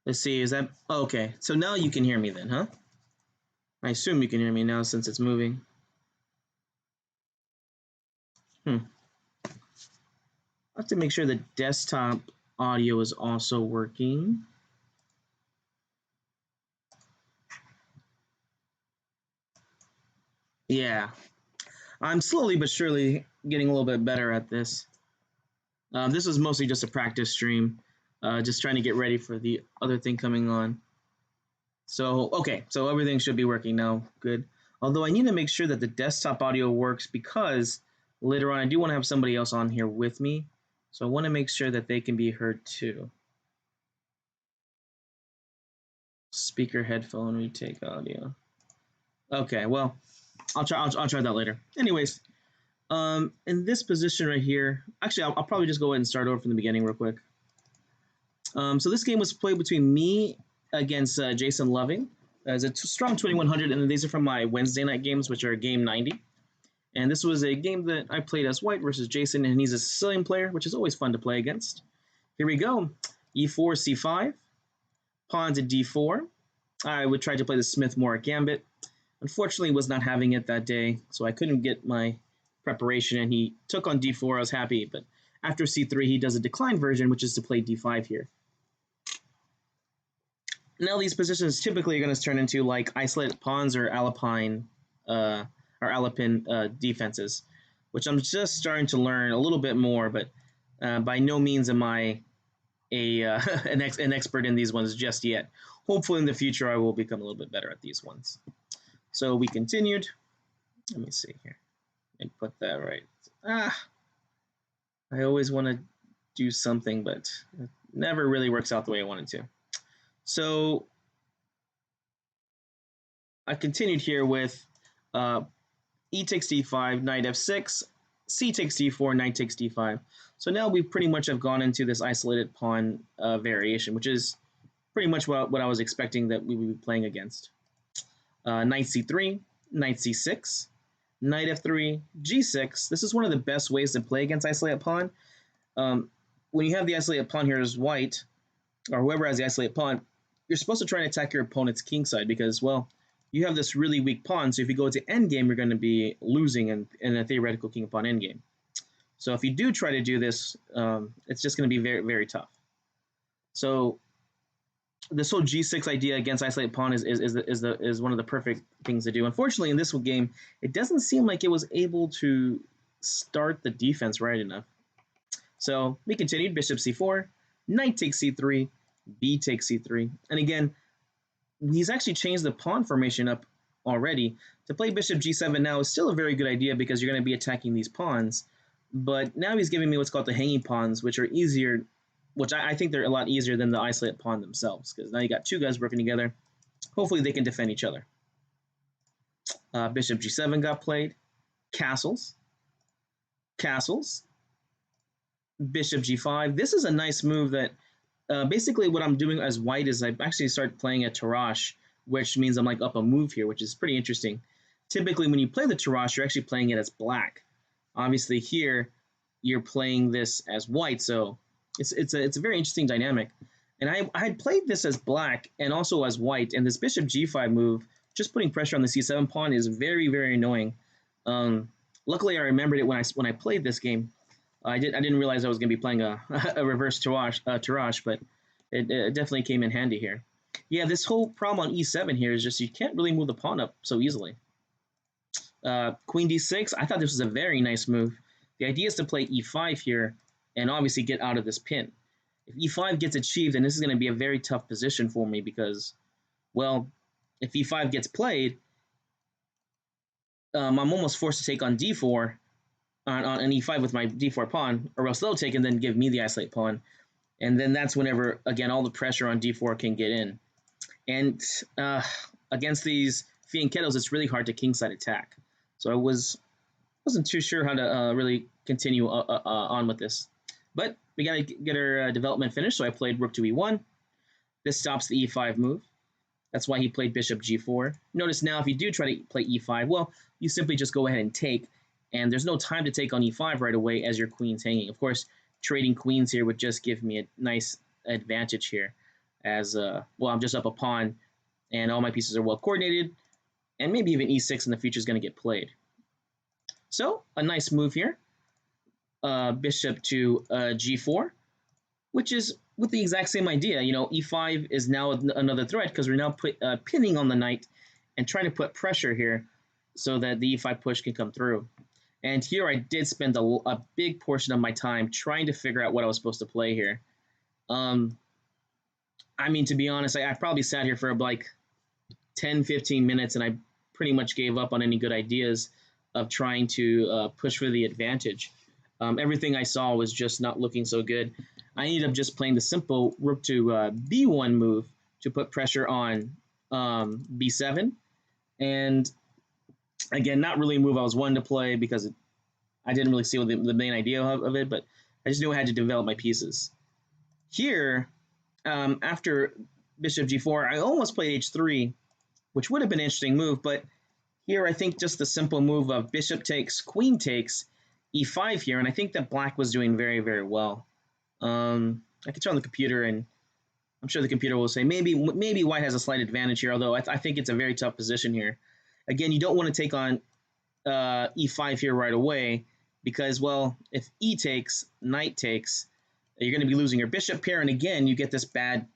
Let's see, is that... Okay, so now you can hear me then, huh? I assume you can hear me now since it's moving. I have to make sure the desktop audio is also working. Yeah, I'm slowly but surely getting a little bit better at this. This was mostly just a practice stream, just trying to get ready for the other thing coming on. So, okay, so everything should be working now. Good. Although I need to make sure that the desktop audio works because later on I do want to have somebody else on here with me. So I want to make sure that they can be heard too. Speaker, headphone, retake audio. Okay, well, I'll try that later. Anyways, in this position right here, actually, I'll probably just go ahead and start over from the beginning real quick. So this game was played between me against Jason Loving. It's a strong 2100, and these are from my Wednesday night games, which are game 90. And this was a game that I played as white versus Jason, and he's a Sicilian player, which is always fun to play against. Here we go. E4, C5, pawn to D4. I would try to play the Smith-Morrick Gambit. Unfortunately, was not having it that day, so I couldn't get my preparation, and he took on D4. I was happy, but after C3, he does a decline version, which is to play D5 here. Now these positions typically are going to turn into like isolated pawns or alpine defenses, which I'm just starting to learn a little bit more, but by no means am I an expert in these ones just yet. Hopefully in the future I will become a little bit better at these ones. So we continued. Let me see here and put that right. I always want to do something, but it never really works out the way I wanted to. So I continued here with e takes d5, knight f6, c takes d4, knight takes d5. So now we pretty much have gone into this isolated pawn variation, which is pretty much what I was expecting that we would be playing against. Knight c3, knight c6, knight f3, g6. This is one of the best ways to play against isolated pawn. When you have the isolated pawn here as white, or whoever has the isolated pawn, you're supposed to try and attack your opponent's king side because, well, you have this really weak pawn, so if you go to endgame, you're going to be losing in a theoretical king pawn endgame. So if you do try to do this, it's just going to be very, very tough. So this whole g6 idea against isolated pawn is one of the perfect things to do. Unfortunately, in this game, it doesn't seem like it was able to start the defense right enough. So we continued, bishop c4, knight takes c3, b takes c3. And again, he's actually changed the pawn formation up already. To play bishop g7 now is still a very good idea because you're going to be attacking these pawns. But now he's giving me what's called the hanging pawns, which are easier, which I think they're a lot easier than the isolated pawn themselves, because now you got two guys working together. Hopefully they can defend each other. Bishop g7 got played. Castles. Castles. Bishop g5. This is a nice move that basically what I'm doing as white is I actually start playing a Tarrasch, which means I'm like up a move here, which is pretty interesting. Typically when you play the Tarrasch, you're actually playing it as black. Obviously here you're playing this as white, so it's a very interesting dynamic. And I had played this as black and also as white, and this bishop g5 move, just putting pressure on the c7 pawn, is very, very annoying. Luckily I remembered it when I played this game. I didn't realize I was going to be playing a reverse Tarrasch, but it definitely came in handy here. Yeah, this whole problem on e7 here is just you can't really move the pawn up so easily. Queen d6, I thought this was a very nice move. The idea is to play e5 here and obviously get out of this pin. If e5 gets achieved, then this is going to be a very tough position for me because, well, if e5 gets played, I'm almost forced to take on d4 on an e5 with my d4 pawn, or else they'll take and then give me the isolate pawn. And then that's whenever, again, all the pressure on d4 can get in. And against these fianchettos, it's really hard to kingside attack. So I wasn't too sure how to really continue on with this. But we got to get our development finished, so I played rook to e1. This stops the e5 move. That's why he played bishop g4. Notice now if you do try to play e5, well, you simply just go ahead and take, and there's no time to take on e5 right away as your queen's hanging. Of course, trading queens here would just give me a nice advantage here, as, well, I'm just up a pawn, and all my pieces are well coordinated, and maybe even e6 in the future is going to get played. So, a nice move here. Bishop to g4, which is with the exact same idea. You know, e5 is now another threat because we're now pinning on the knight and trying to put pressure here so that the e5 push can come through. And here I did spend a big portion of my time trying to figure out what I was supposed to play here. I mean, to be honest, I probably sat here for like 10, 15 minutes and I pretty much gave up on any good ideas of trying to push for the advantage. Everything I saw was just not looking so good. I ended up just playing the simple rook to b1 move to put pressure on b7. And again, not really a move I was wanting to play because I didn't really see what the main idea of it, but I just knew I had to develop my pieces. Here, after bishop g4, I almost played h3, which would have been an interesting move, but here I think just the simple move of bishop takes, queen takes, e5 here, and I think that black was doing very, very well. I could turn on the computer, and I'm sure the computer will say maybe white has a slight advantage here, although I think it's a very tough position here. Again, you don't want to take on e5 here right away because, well, if e takes, knight takes, you're going to be losing your bishop pair, and again, you get this bad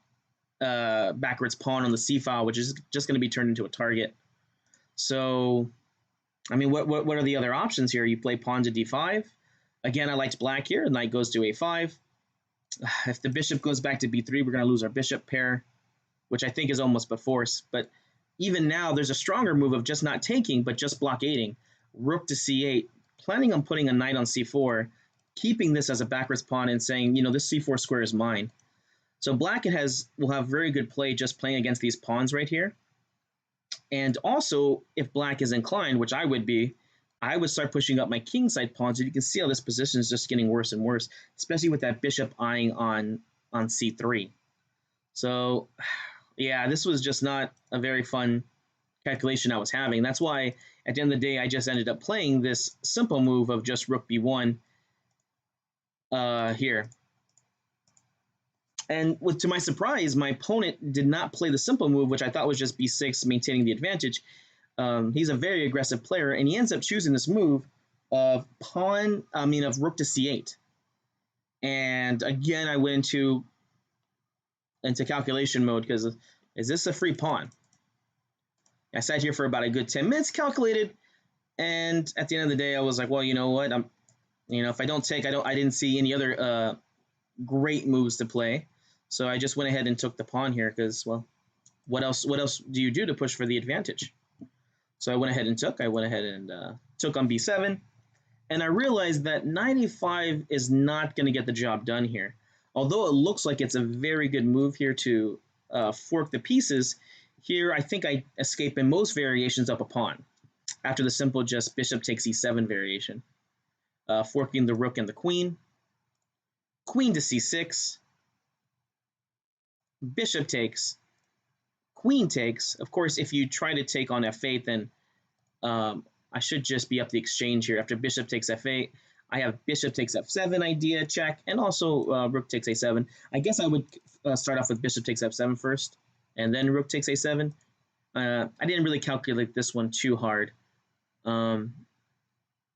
backwards pawn on the c file, which is just going to be turned into a target. So, I mean, what are the other options here? You play pawn to d5. Again, I liked black here. Knight goes to a5. If the bishop goes back to b3, we're going to lose our bishop pair, which I think is almost by force. But even now, there's a stronger move of just not taking, but just blockading. Rook to c8, planning on putting a knight on c4, keeping this as a backwards pawn and saying, you know, this c4 square is mine. So black will have very good play just playing against these pawns right here. And also, if black is inclined, which I would be, I would start pushing up my kingside pawns. And you can see how this position is just getting worse and worse, especially with that bishop eyeing on c3. So, yeah, this was just not a very fun calculation I was having. That's why, at the end of the day, I just ended up playing this simple move of just rook b1 here. And to my surprise, my opponent did not play the simple move, which I thought was just b6, maintaining the advantage. He's a very aggressive player, and he ends up choosing this move of rook to c8. And again, I went into calculation mode because is this a free pawn? I sat here for about a good 10 minutes, calculated, and at the end of the day, I was like, well, you know what? If I don't take, I didn't see any other great moves to play. So I just went ahead and took the pawn here because, well, what else do you do to push for the advantage? So I went ahead and took on b7, and I realized that knight e5 is not going to get the job done here. Although it looks like it's a very good move here to fork the pieces, here I think I escape in most variations up a pawn after the simple just bishop takes e7 variation. Forking the rook and the queen to c6, bishop takes, queen takes. Of course, if you try to take on f8, then I should just be up the exchange here. After bishop takes f8, I have bishop takes f7 idea, check, and also rook takes a7. I guess I would start off with bishop takes f7 first, and then rook takes a7. I didn't really calculate this one too hard.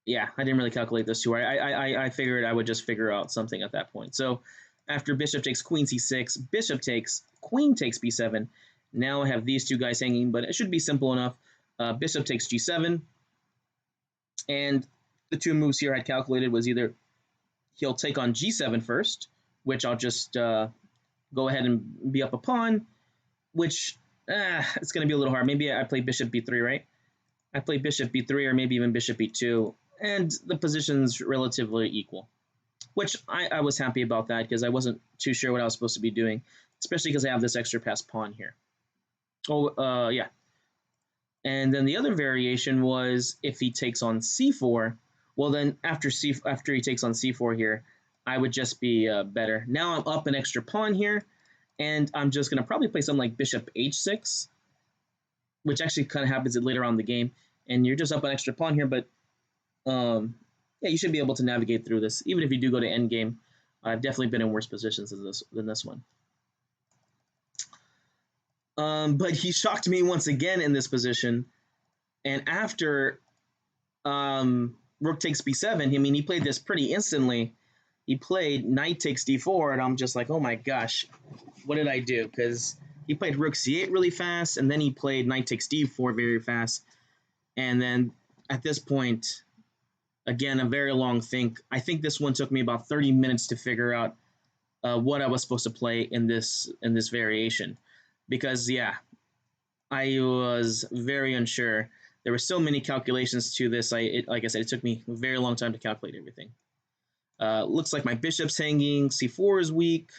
Yeah, I didn't really calculate this too hard. I figured I would just figure out something at that point. So after bishop takes queen c6, bishop takes, queen takes b7. Now I have these two guys hanging, but it should be simple enough. Bishop takes g7. And the two moves here I calculated was either he'll take on g7 first, which I'll just go ahead and be up a pawn, which it's going to be a little hard. Maybe I play bishop b3, right? I play bishop b3 or maybe even bishop b2, and the position's relatively equal, which I was happy about that because I wasn't too sure what I was supposed to be doing, especially because I have this extra passed pawn here. Oh, yeah. And then the other variation was if he takes on c4, well then after he takes on c4 here, I would just be better. Now I'm up an extra pawn here, and I'm just going to probably play something like bishop h6, which actually kind of happens later on in the game. And you're just up an extra pawn here, but yeah, you should be able to navigate through this. Even if you do go to endgame, I've definitely been in worse positions than this one. But he shocked me once again in this position. And after rook takes b7, I mean, he played this pretty instantly. He played knight takes d4, and I'm just like, oh my gosh, what did I do? Because he played rook c8 really fast, and then he played knight takes d4 very fast. And then at this point, again, a very long think. I think this one took me about 30 minutes to figure out what I was supposed to play in this variation, because yeah, I was very unsure. There were so many calculations to this. Like I said, it took me a very long time to calculate everything. Looks like my bishop's hanging. c4 is weak.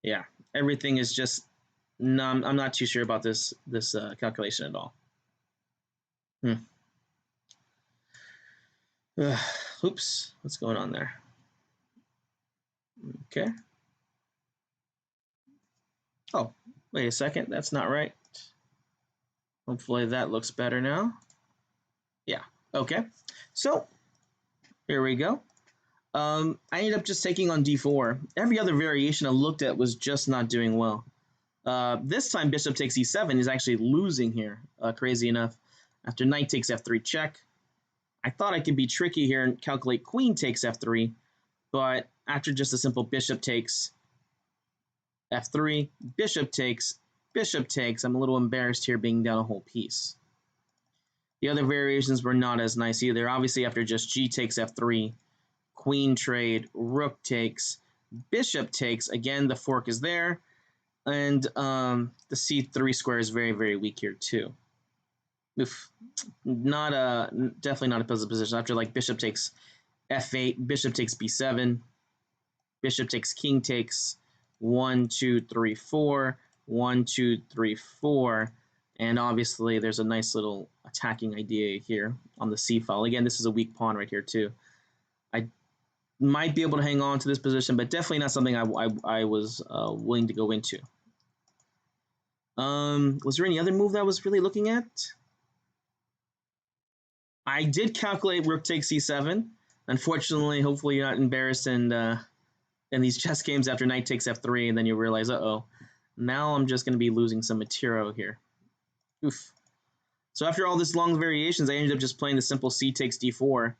Yeah, everything is just. No, I'm not too sure about this calculation at all. Oops, what's going on there? Okay. Oh, wait a second. That's not right. Hopefully that looks better now. Yeah. Okay. So here we go. I ended up just taking on d4. Every other variation I looked at was just not doing well. This time bishop takes e7 is actually losing here, crazy enough. After knight takes f3 check. I thought I could be tricky here and calculate queen takes f3, but after just a simple bishop takes f3, bishop takes, I'm a little embarrassed here being down a whole piece. The other variations were not as nice either. Obviously, after just g takes f3, queen trade, rook takes, bishop takes. Again, the fork is there, and the c3 square is very, very weak here too. Oof, definitely not a puzzle position. After like bishop takes f8, bishop takes b7, bishop takes king takes 1, 2, 3, 4, 1, 2, 3, 4, and obviously there's a nice little attacking idea here on the c file. Again, this is a weak pawn right here too. I might be able to hang on to this position, but definitely not something I was willing to go into. Was there any other move that I was really looking at? I did calculate rook takes c7. Unfortunately, hopefully you're not embarrassed in these chess games after knight takes f3, and then you realize, uh-oh, now I'm just going to be losing some material here. Oof. So after all this long variations, I ended up just playing the simple c takes d4.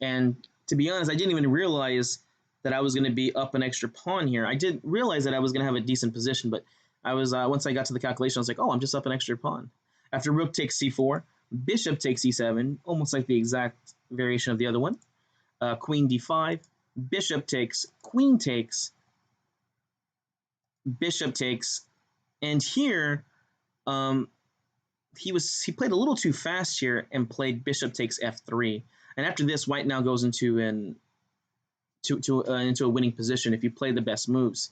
And to be honest, I didn't even realize that I was going to be up an extra pawn here. I did realize that I was going to have a decent position, but I was once I got to the calculation, I was like, oh, I'm just up an extra pawn. After rook takes c4, bishop takes e7, almost like the exact variation of the other one. Queen d5, bishop takes, queen takes, bishop takes, and here he played a little too fast here and played bishop takes f3. And after this, white now goes into into a winning position if you play the best moves.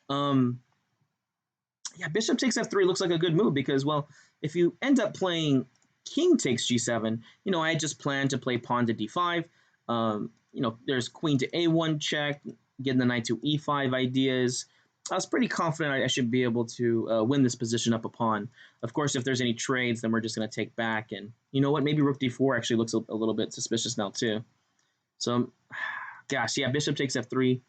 Yeah, bishop takes f3 looks like a good move because, well, if you end up playing king takes g7, I had just planned to play pawn to d5. There's queen to a1 check, getting the knight to e5 ideas. I was pretty confident I should be able to win this position up a pawn. Of course, if there's any trades, then we're just going to take back. And you know what? Maybe rook d4 actually looks a little bit suspicious now, too. So, gosh, yeah, bishop takes f3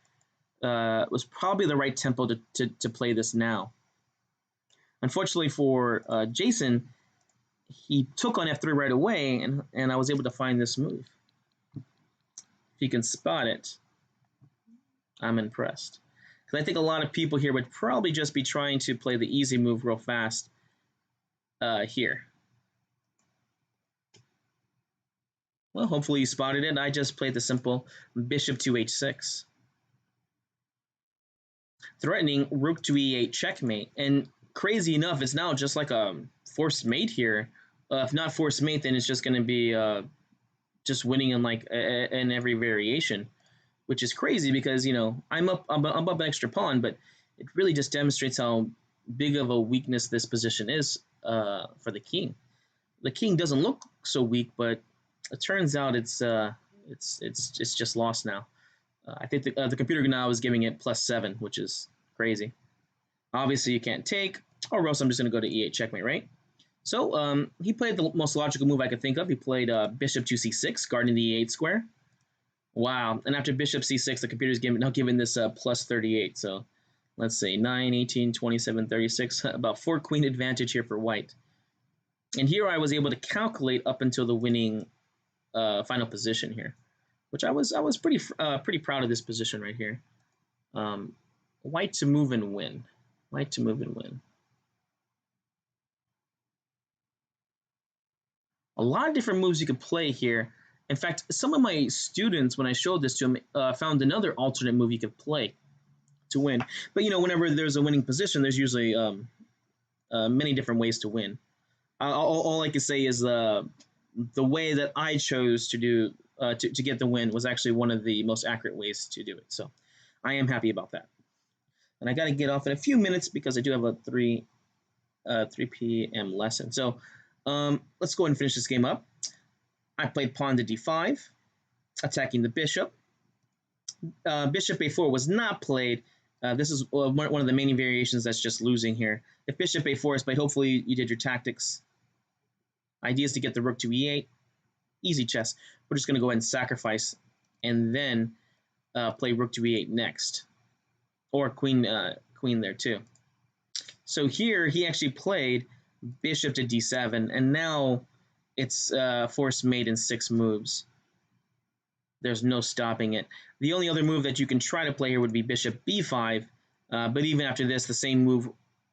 was probably the right tempo to play this now. Unfortunately for Jason, he took on f3 right away, and I was able to find this move. If you can spot it, I'm impressed. Because I think a lot of people here would probably just be trying to play the easy move real fast here. Well, hopefully you spotted it. I just played the simple bishop to h6. Threatening rook to e8 checkmate. And crazy enough, it's now just like a forced mate here. If not forced mate, then it's just going to be just winning in like in every variation, which is crazy because I'm up an extra pawn, but it really just demonstrates how big of a weakness this position is for the king. The king doesn't look so weak, but it turns out it's just lost now. I think the computer now is giving it +7, which is crazy. Obviously, you can't take, or else I'm just going to go to e8 checkmate, right? So he played the most logical move I could think of. He played bishop to c6, guarding the e8 square. Wow. And after bishop c6, the computer's now giving this +38. So Let's say 9, 18, 27, 36. About 4 queen advantage here for white. And here I was able to calculate up until the winning final position here, which I was pretty proud of this position right here. White to move and win. White to move and win. A lot of different moves you can play here. In fact, some of my students, when I showed this to them, found another alternate move you could play to win. But whenever there's a winning position, there's usually many different ways to win. All I can say is the way that I chose to do to get the win was actually one of the most accurate ways to do it. So I am happy about that. And I got to get off in a few minutes because I do have a 3 p.m. lesson. So let's go ahead and finish this game up. I played pawn to d5, attacking the bishop. Bishop a4 was not played. This is one of the main variations that's just losing here. If bishop a4 is played, hopefully you did your tactics. Idea is to get the rook to e8. Easy chess. We're just going to go ahead and sacrifice and then play rook to e8 next. Or queen there too. So here he actually played bishop to d7, and now it's forced mate in 6 moves. There's no stopping it. The only other move that you can try to play here would be bishop b5, but even after this, the same move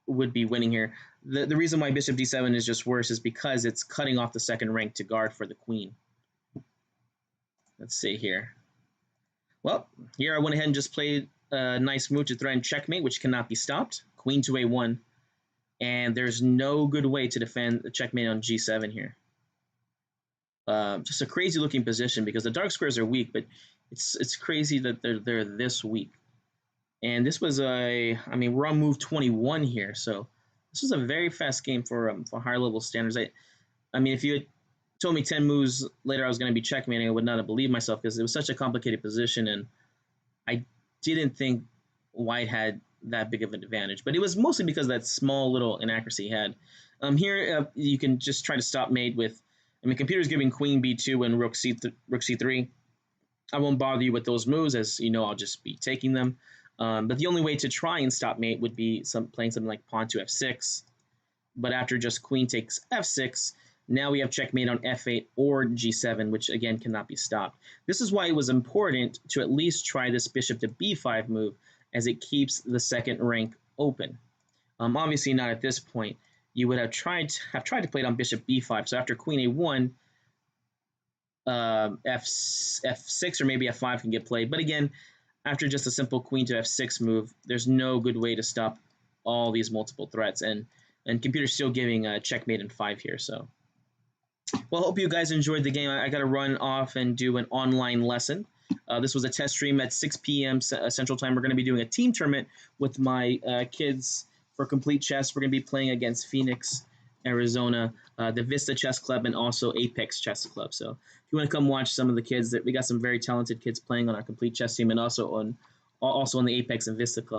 would be winning here. The reason why bishop d7 is just worse is because it's cutting off the second rank to guard for the queen. Let's see here. Well, here I went ahead and just played a nice move to threaten checkmate, which cannot be stopped. Queen to a1. And there's no good way to defend the checkmate on g7 here. Just a crazy looking position because the dark squares are weak, but it's crazy that they're this weak. And this was we're on move 21 here, so this was a very fast game for higher level standards. I mean, if you had told me 10 moves later I was going to be checkmating, I would not have believed myself because it was such a complicated position, and I didn't think white had that big of an advantage. But it was mostly because of that small little inaccuracy he had. Here you can just try to stop mate with. Computer's giving queen b2 and rook c3. I won't bother you with those moves, as you know, I'll just be taking them. But the only way to try and stop mate would be playing something like pawn to f6. But after just queen takes f6, now we have checkmate on f8 or g7, which again cannot be stopped. This is why it was important to at least try this bishop to b5 move, as it keeps the second rank open. Obviously not at this point. You would have tried to play it on bishop b5. So after queen a1, f6 or maybe f5 can get played. But again, after just a simple queen to f6 move, there's no good way to stop all these multiple threats. And computer's still giving a checkmate in 5 here. So, well, I hope you guys enjoyed the game. I got to run off and do an online lesson. This was a test stream at 6 p.m. Central Time. We're going to be doing a team tournament with my kids for Complete Chess. We're going to be playing against Phoneix, Arizona, the Vista Chess Club, and also Apex Chess Club. So if you want to come watch some of the kids, we got some very talented kids playing on our Complete Chess team, and also on the Apex and Vista Club.